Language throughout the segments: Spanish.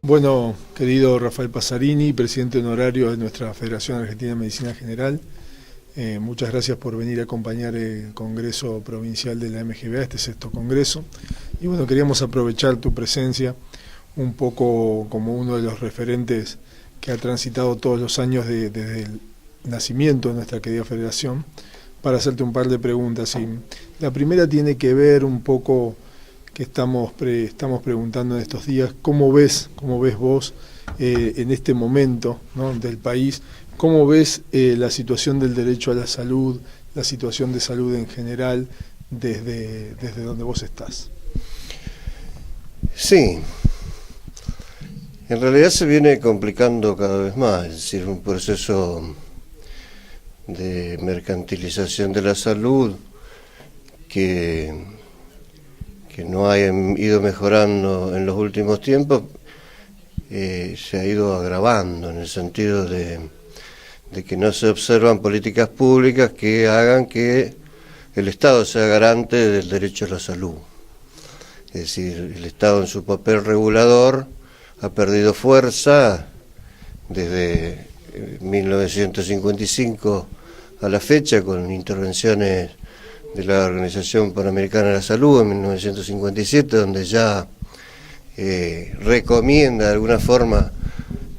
Bueno, querido Rafael Pasarini, presidente honorario de nuestra Federación Argentina de Medicina General, muchas gracias por venir a acompañar el Congreso Provincial de la MGBA, este sexto Congreso. Y bueno, queríamos aprovechar tu presencia un poco como uno de los referentes que ha transitado todos los años desde el nacimiento de nuestra querida Federación, para hacerte un par de preguntas. Y la primera tiene que ver un poco que estamos preguntando en estos días, ¿cómo ves vos en este momento, ¿no?, del país? ¿Cómo ves la situación del derecho a la salud, la situación de salud en general, desde donde vos estás? Sí, en realidad se viene complicando cada vez más, es decir, un proceso de mercantilización de la salud que no ha ido mejorando en los últimos tiempos, se ha ido agravando en el sentido de que no se observan políticas públicas que hagan que el Estado sea garante del derecho a la salud. Es decir, el Estado en su papel regulador ha perdido fuerza desde 1955 a la fecha, con intervenciones de la Organización Panamericana de la Salud en 1957, donde ya recomienda de alguna forma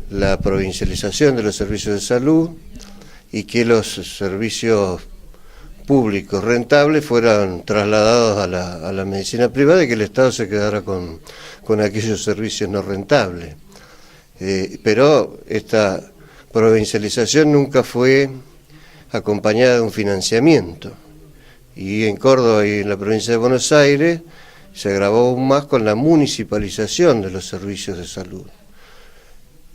la provincialización de los servicios de salud y que los servicios públicos rentables fueran trasladados a la medicina privada y que el Estado se quedara con aquellos servicios no rentables. Pero esta provincialización nunca fue acompañada de un financiamiento. Y en Córdoba y en la provincia de Buenos Aires se agravó aún más con la municipalización de los servicios de salud,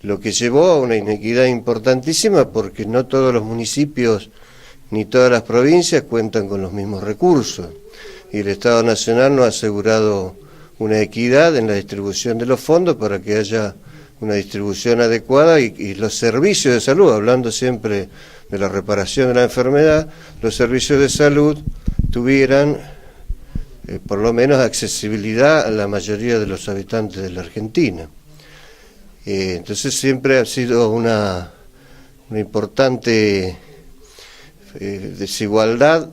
lo que llevó a una inequidad importantísima, porque no todos los municipios ni todas las provincias cuentan con los mismos recursos, y el Estado Nacional no ha asegurado una equidad en la distribución de los fondos para que haya una distribución adecuada y los servicios de salud, hablando siempre de la reparación de la enfermedad, los servicios de salud tuvieran por lo menos accesibilidad a la mayoría de los habitantes de la Argentina. Entonces siempre ha sido una importante desigualdad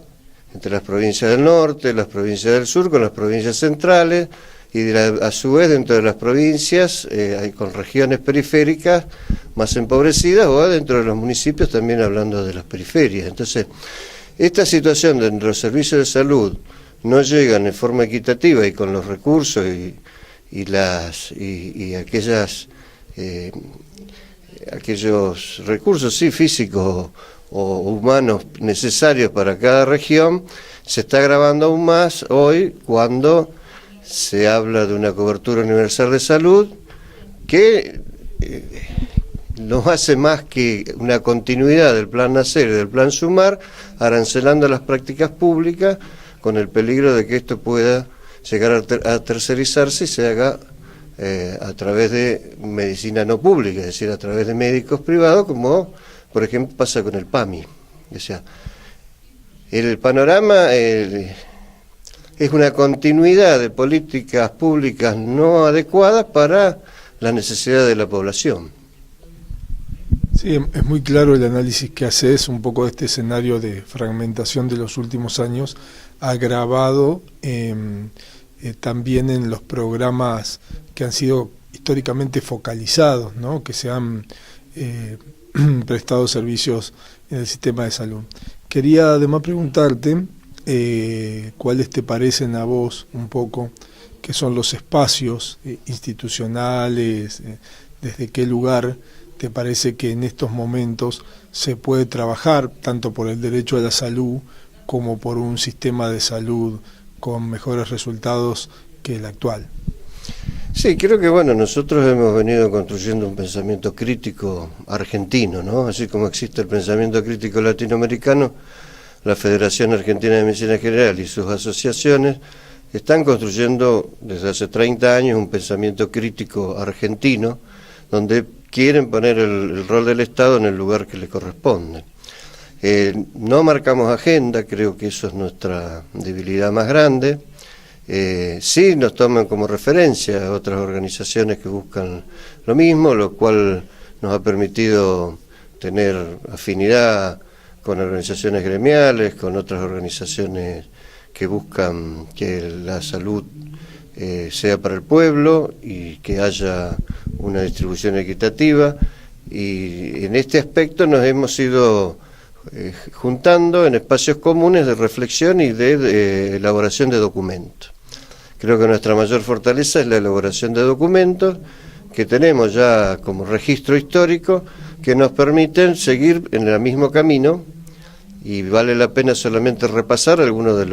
entre las provincias del norte, las provincias del sur con las provincias centrales, y a su vez dentro de las provincias hay con regiones periféricas más empobrecidas, o dentro de los municipios también hablando de las periferias. Entonces, esta situación donde los servicios de salud no llegan de forma equitativa y con los recursos y aquellos recursos físicos o humanos necesarios para cada región, se está agravando aún más hoy cuando se habla de una cobertura universal de salud que no hace más que una continuidad del Plan Nacer y del Plan Sumar, arancelando las prácticas públicas con el peligro de que esto pueda llegar a tercerizarse y se haga a través de medicina no pública, es decir, a través de médicos privados, como por ejemplo pasa con el PAMI. O sea, el panorama es una continuidad de políticas públicas no adecuadas para las necesidades de la población. Sí, es muy claro el análisis que haces un poco de este escenario de fragmentación de los últimos años, agravado también en los programas que han sido históricamente focalizados, ¿no?, que se han prestado servicios en el sistema de salud. Quería además preguntarte cuáles te parecen a vos un poco que son los espacios institucionales, desde qué lugar te parece que en estos momentos se puede trabajar tanto por el derecho a la salud como por un sistema de salud con mejores resultados que el actual. Sí, creo que nosotros hemos venido construyendo un pensamiento crítico argentino, ¿no? Así como existe el pensamiento crítico latinoamericano, la Federación Argentina de Medicina General y sus asociaciones están construyendo desde hace 30 años un pensamiento crítico argentino, donde quieren poner el rol del Estado en el lugar que le corresponde. No marcamos agenda, creo que eso es nuestra debilidad más grande. sí nos toman como referencia otras organizaciones que buscan lo mismo, lo cual nos ha permitido tener afinidad con organizaciones gremiales, con otras organizaciones que buscan que la salud sea para el pueblo y que haya una distribución equitativa, y en este aspecto nos hemos ido juntando en espacios comunes de reflexión y de elaboración de documentos. Creo que nuestra mayor fortaleza es la elaboración de documentos que tenemos ya como registro histórico, que nos permiten seguir en el mismo camino, y vale la pena solamente repasar algunos de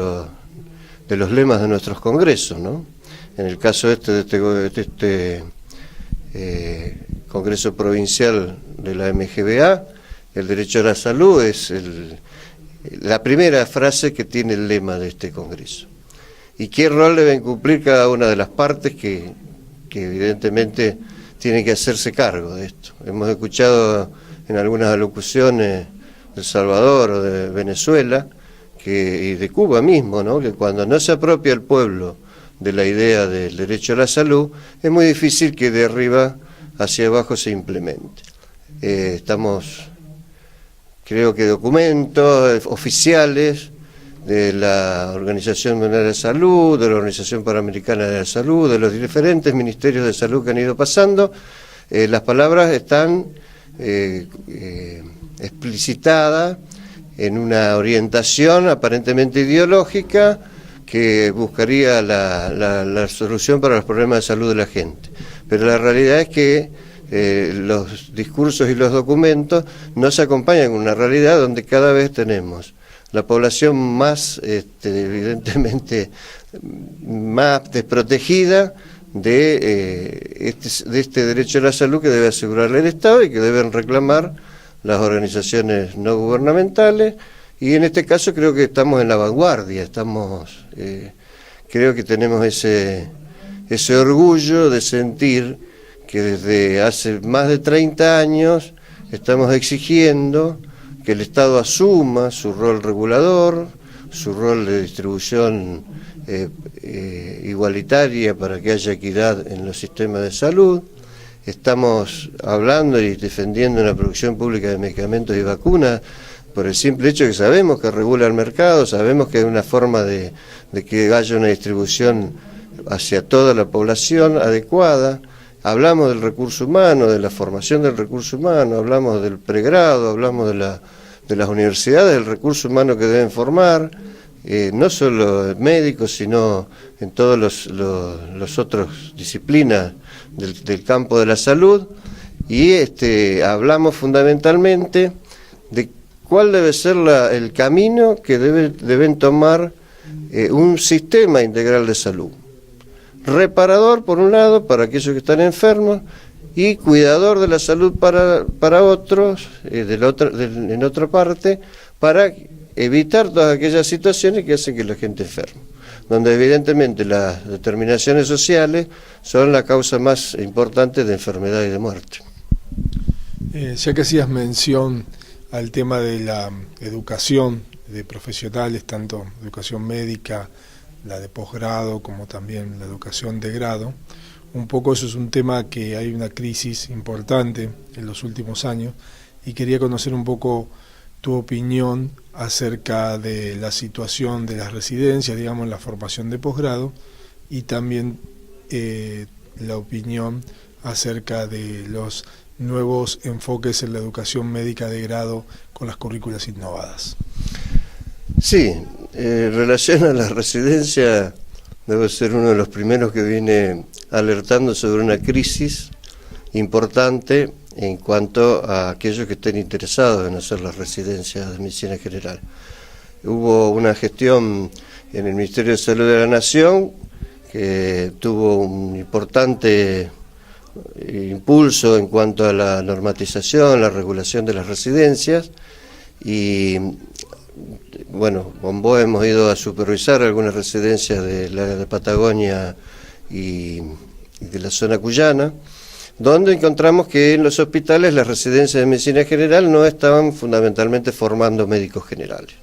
los lemas de nuestros congresos, ¿no? En el caso de este Congreso Provincial de la MGBA, el derecho a la salud es la primera frase que tiene el lema de este Congreso. ¿Y qué rol deben cumplir cada una de las partes que evidentemente tienen que hacerse cargo de esto? Hemos escuchado en algunas alocuciones de El Salvador o de Venezuela y de Cuba mismo, ¿no?, que cuando no se apropia el pueblo de la idea del derecho a la salud, es muy difícil que de arriba hacia abajo se implemente. Creo que documentos oficiales de la Organización Mundial de la Salud, de la Organización Panamericana de la Salud, de los diferentes ministerios de salud que han ido pasando, las palabras están explicitadas en una orientación aparentemente ideológica que buscaría la solución para los problemas de salud de la gente. Pero la realidad es que los discursos y los documentos no se acompañan con una realidad donde cada vez tenemos la población más, evidentemente, más desprotegida de este derecho a la salud que debe asegurarle el Estado y que deben reclamar las organizaciones no gubernamentales, y en este caso creo que estamos en la vanguardia, creo que tenemos ese orgullo de sentir que desde hace más de 30 años estamos exigiendo que el Estado asuma su rol regulador, su rol de distribución igualitaria para que haya equidad en los sistemas de salud. Estamos hablando y defendiendo una producción pública de medicamentos y vacunas por el simple hecho que sabemos que regula el mercado, sabemos que hay una forma de que haya una distribución hacia toda la población adecuada. Hablamos del recurso humano, de la formación del recurso humano, hablamos del pregrado, hablamos de las universidades, del recurso humano que deben formar, no solo médicos, sino en todos los otros disciplinas del campo de la salud, y hablamos fundamentalmente de cuál debe ser el camino que deben tomar un sistema integral de salud. Reparador, por un lado, para aquellos que están enfermos, y cuidador de la salud para otros, en otra parte, para evitar todas aquellas situaciones que hacen que la gente enferme, donde evidentemente las determinaciones sociales son la causa más importante de enfermedad y de muerte. Ya que hacías mención al tema de la educación de profesionales, tanto educación médica, la de posgrado, como también la educación de grado, un poco eso es un tema que hay una crisis importante en los últimos años, y quería conocer un poco tu opinión acerca de la situación de las residencias, digamos, la formación de posgrado, y también la opinión acerca de los nuevos enfoques en la educación médica de grado con las currículas innovadas. Sí, en relación a la residencia, debo ser uno de los primeros que viene alertando sobre una crisis importante en cuanto a aquellos que estén interesados en hacer las residencias de medicina general. Hubo una gestión en el Ministerio de Salud de la Nación que tuvo un importante impulso en cuanto a la normatización, la regulación de las residencias, y bueno, con vos hemos ido a supervisar algunas residencias de la Patagonia y de la zona cuyana, donde encontramos que en los hospitales las residencias de medicina general no estaban fundamentalmente formando médicos generales.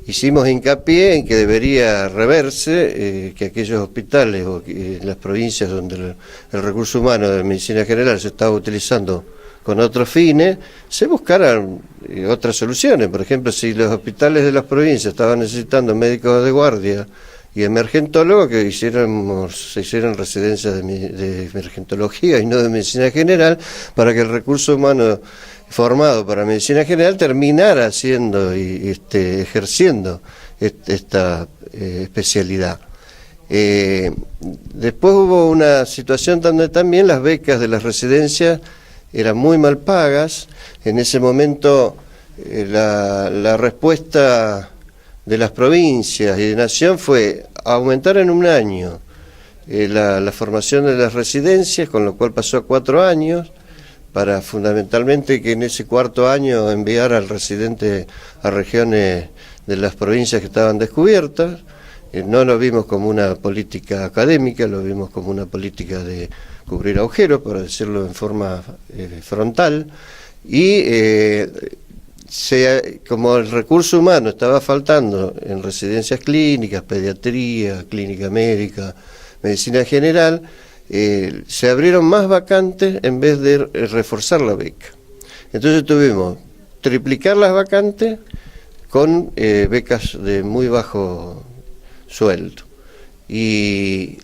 hicimos hincapié en que debería reverse, que aquellos hospitales o en las provincias donde el recurso humano de medicina general se estaba utilizando con otros fines, se buscaran otras soluciones. Por ejemplo, si los hospitales de las provincias estaban necesitando médicos de guardia y emergentólogos, que se hicieran residencias de emergentología y no de medicina general, para que el recurso humano formado para medicina general terminara haciendo y ejerciendo esta especialidad. Después hubo una situación donde también las becas de las residencias eran muy mal pagas. En ese momento la respuesta de las provincias y de Nación fue aumentar en un año la formación de las residencias, con lo cual pasó a 4 años, para fundamentalmente que en ese 4.º año enviar al residente a regiones de las provincias que estaban descubiertas. No lo vimos como una política académica, lo vimos como una política de cubrir agujeros, para decirlo en forma frontal, y como el recurso humano estaba faltando en residencias clínicas, pediatría, clínica médica, medicina general, se abrieron más vacantes en vez de reforzar la beca. Entonces tuvimos triplicar las vacantes con becas de muy bajo sueldo. Y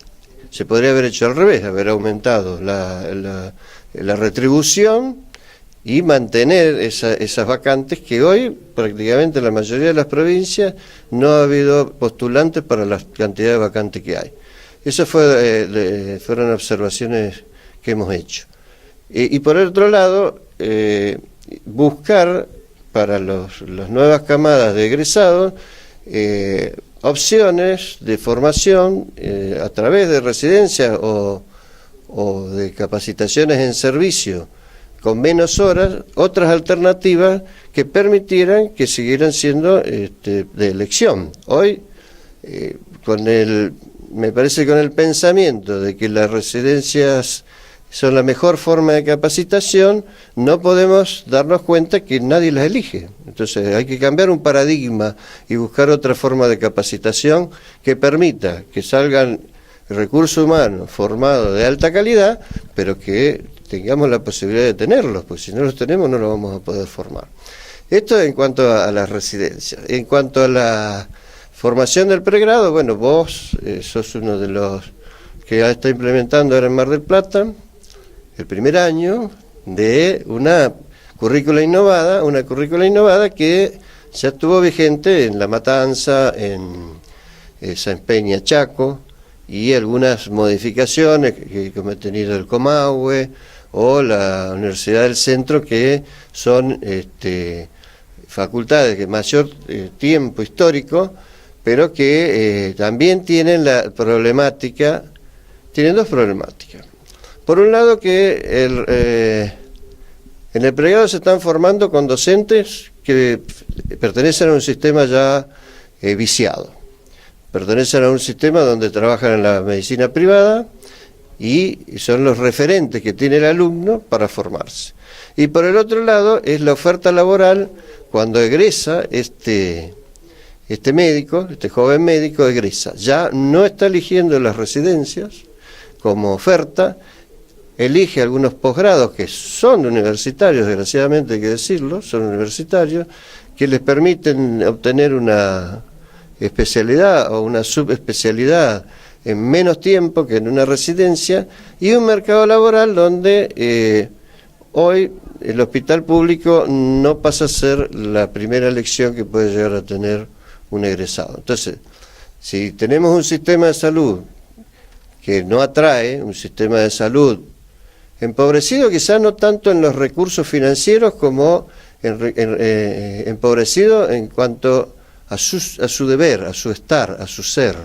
se podría haber hecho al revés, haber aumentado la retribución y mantener esas vacantes, que hoy prácticamente en la mayoría de las provincias no ha habido postulantes para la cantidad de vacantes que hay. Esas fueron observaciones que hemos hecho. Y por otro lado, buscar para las nuevas camadas de egresados opciones de formación a través de residencias o de capacitaciones en servicio con menos horas, otras alternativas que permitieran que siguieran siendo de elección. Hoy, me parece con el pensamiento de que las residencias son la mejor forma de capacitación, no podemos darnos cuenta que nadie las elige. Entonces hay que cambiar un paradigma y buscar otra forma de capacitación que permita que salgan recursos humanos formados de alta calidad, pero que tengamos la posibilidad de tenerlos, porque si no los tenemos no los vamos a poder formar. Esto en cuanto a las residencias. En cuanto a la formación del pregrado, bueno, vos sos uno de los que ya está implementando ahora en Mar del Plata el primer año de una currícula innovada que ya estuvo vigente en La Matanza, en San Peña, Chaco, y algunas modificaciones que hemos tenido el Comahue o la Universidad del Centro, que son facultades de mayor tiempo histórico, pero que también tienen tienen dos problemáticas. Por un lado, que en el pregrado se están formando con docentes que pertenecen a un sistema ya viciado, pertenecen a un sistema donde trabajan en la medicina privada y son los referentes que tiene el alumno para formarse. Y por el otro lado es la oferta laboral cuando egresa este médico, este joven médico egresa. Ya no está eligiendo las residencias como oferta, elige algunos posgrados que son universitarios, desgraciadamente hay que decirlo, son universitarios, que les permiten obtener una especialidad o una subespecialidad en menos tiempo que en una residencia, y un mercado laboral donde hoy el hospital público no pasa a ser la primera elección que puede llegar a tener un egresado. Entonces, si tenemos un sistema de salud que no atrae, un sistema de salud empobrecido, quizás no tanto en los recursos financieros como empobrecido en cuanto a su deber, a su estar, a su ser.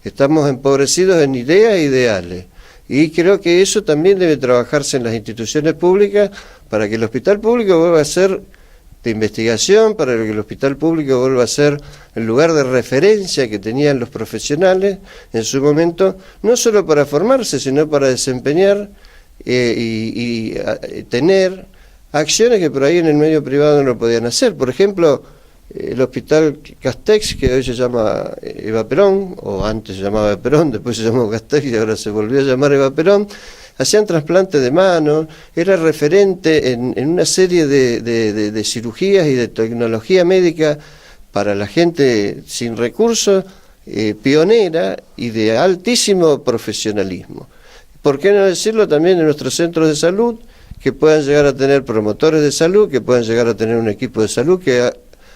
Estamos empobrecidos en ideas e ideales. Y creo que eso también debe trabajarse en las instituciones públicas para que el hospital público vuelva a ser de investigación, para que el hospital público vuelva a ser el lugar de referencia que tenían los profesionales en su momento, no solo para formarse, sino para desempeñar y tener acciones que por ahí en el medio privado no lo podían hacer. Por ejemplo, el hospital Castex, que hoy se llama Eva Perón, o antes se llamaba Eva Perón, después se llamó Castex y ahora se volvió a llamar Eva Perón, hacían trasplantes de manos, era referente en una serie de cirugías y de tecnología médica para la gente sin recursos, pionera y de altísimo profesionalismo. ¿Por qué no decirlo también en nuestros centros de salud, que puedan llegar a tener promotores de salud, que puedan llegar a tener un equipo de salud que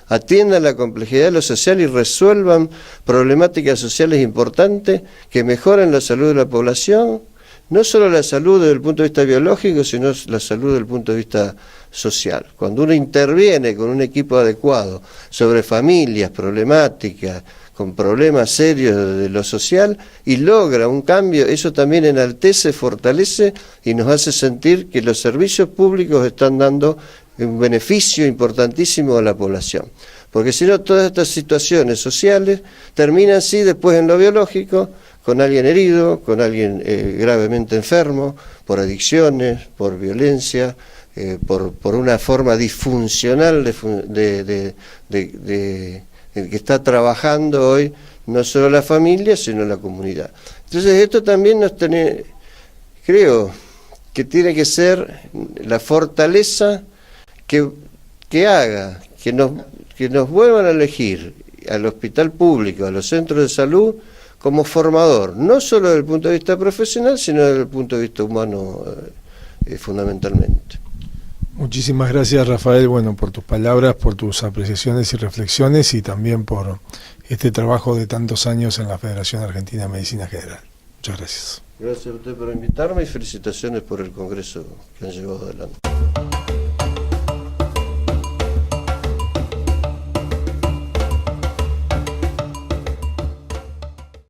atiendan la complejidad de lo social y resuelvan problemáticas sociales importantes que mejoran la salud de la población, no solo la salud desde el punto de vista biológico, sino la salud desde el punto de vista social. Cuando uno interviene con un equipo adecuado sobre familias problemáticas, con problemas serios de lo social, y logra un cambio, eso también enaltece, fortalece y nos hace sentir que los servicios públicos están dando un beneficio importantísimo a la población. Porque si no, todas estas situaciones sociales terminan sí después en lo biológico, con alguien herido, con alguien gravemente enfermo, por adicciones, por violencia, por una forma disfuncional que está trabajando hoy no solo la familia, sino la comunidad. Entonces esto también creo que tiene que ser la fortaleza que haga que nos vuelvan a elegir al hospital público, a los centros de salud, como formador, no solo desde el punto de vista profesional, sino desde el punto de vista humano fundamentalmente. Muchísimas gracias, Rafael, bueno, por tus palabras, por tus apreciaciones y reflexiones, y también por este trabajo de tantos años en la Federación Argentina de Medicina General. Muchas gracias. Gracias a usted por invitarme y felicitaciones por el congreso que han llevado adelante.